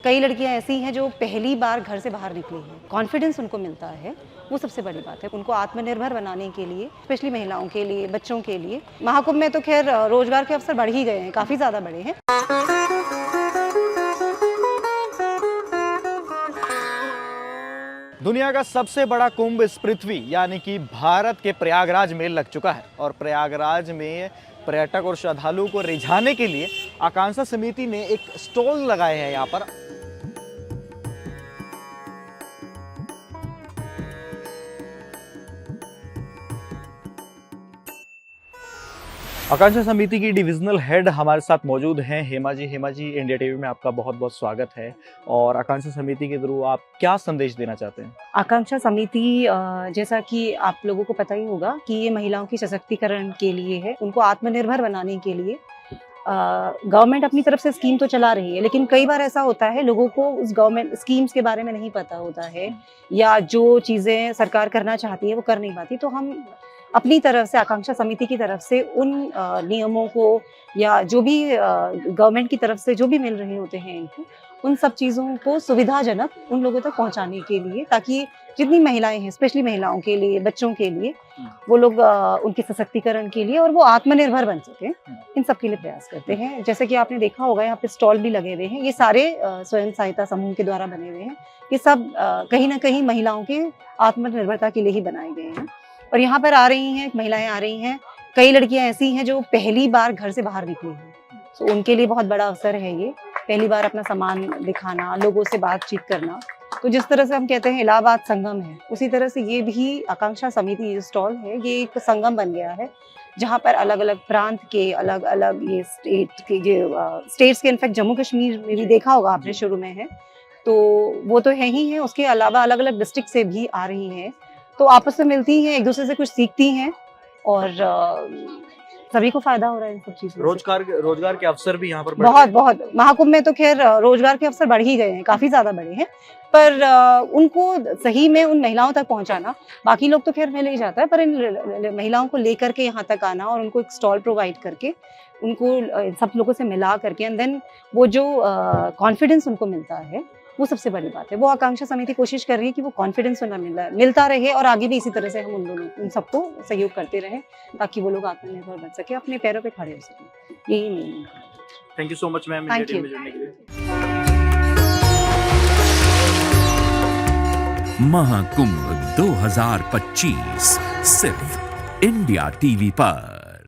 कई लड़कियां ऐसी हैं जो पहली बार घर से बाहर निकली हैं, कॉन्फिडेंस उनको मिलता है, वो सबसे बड़ी बात है। उनको आत्मनिर्भर बनाने के लिए, स्पेशली महिलाओं के लिए, बच्चों के लिए महाकुंभ में तो खैर रोजगार के अवसर बढ़ ही गए हैं, काफ़ी ज़्यादा बढ़े हैं। दुनिया का सबसे बड़ा कुंभ इस पृथ्वी यानी कि भारत के प्रयागराज में लग चुका है और प्रयागराज में पर्यटक और श्रद्धालुओं को रिझाने के लिए आकांक्षा समिति ने एक स्टॉल लगाए हैं यहाँ पर। आकांक्षा समिति की डिविजनल हेड हमारे साथ मौजूद हैं हेमा जी। हेमा जी, इंडिया टीवी में आपका बहुत बहुत स्वागत है। और आकांक्षा समिति के थ्रू आप क्या संदेश देना चाहते हैं? आकांक्षा समिति जैसा कि आप लोगों को पता ही होगा कि ये महिलाओं की सशक्तिकरण के लिए है, उनको आत्मनिर्भर बनाने के लिए। गवर्नमेंट अपनी तरफ से स्कीम तो चला रही है, लेकिन कई बार ऐसा होता है लोगों को उस गवर्नमेंट स्कीम्स के बारे में नहीं पता होता है, या जो चीज़ें सरकार करना चाहती है वो कर नहीं पाती। तो हम अपनी तरफ से, आकांक्षा समिति की तरफ से उन नियमों को या जो भी गवर्नमेंट की तरफ से जो भी मिल रहे होते हैं इनको, उन सब चीज़ों को सुविधाजनक उन लोगों तक पहुंचाने के लिए, ताकि जितनी महिलाएं हैं, स्पेशली महिलाओं के लिए, बच्चों के लिए, वो लोग उनके सशक्तिकरण के लिए और वो आत्मनिर्भर बन सके, इन सब के लिए प्रयास करते हैं। जैसे कि आपने देखा होगा, यहाँ पे स्टॉल भी लगे हुए हैं, ये सारे स्वयं सहायता समूह के द्वारा बने हुए हैं। ये सब कहीं ना कहीं महिलाओं के आत्मनिर्भरता के लिए ही बनाए गए हैं। और यहाँ पर आ रही हैं महिलाएं, आ रही हैं, कई लड़कियां ऐसी हैं जो पहली बार घर से बाहर निकली हैं, तो उनके लिए बहुत बड़ा अवसर है ये, पहली बार अपना सामान दिखाना, लोगों से बातचीत करना। तो जिस तरह से हम कहते हैं इलाहाबाद संगम है, उसी तरह से ये भी आकांक्षा समिति स्टॉल है, ये एक संगम बन गया है, जहाँ पर अलग अलग प्रांत के, अलग अलग ये स्टेट के, जो स्टेट्स के, इनफैक्ट जम्मू कश्मीर में भी देखा होगा आपने शुरू में है, तो वो तो है ही है, उसके अलावा अलग अलग डिस्ट्रिक्ट से भी आ रही हैं, तो आपस में मिलती हैं, एक दूसरे से कुछ सीखती हैं और सभी को फायदा हो रहा है इन सब चीजों। रोजगार के अवसर भी यहाँ पर बहुत महाकुंभ में तो खैर रोजगार के अवसर बढ़ ही गए हैं, काफी ज्यादा बढ़े हैं, पर उनको सही में उन महिलाओं तक पहुंचाना, बाकी लोग तो खैर मिल ही जाता है, पर इन महिलाओं को लेकर के यहाँ तक आना और उनको एक स्टॉल प्रोवाइड करके, उनको सब लोगों से मिला करके, एंड देन वो जो कॉन्फिडेंस उनको मिलता है, वो सबसे बड़ी बात है। वो आकांक्षा समिति कोशिश कर रही है कि वो कॉन्फिडेंस उन्हें मिलता रहे, और आगे भी इसी तरह से हम उन सबको सहयोग करते रहें, ताकि वो लोग आत्मनिर्भर बन सके, अपने पैरों पे खड़े हो सकें। यही मेन है। Thank you so much ma'am, thank you. Mahakumbh 2025 सिर्फ इंडिया टीवी पर।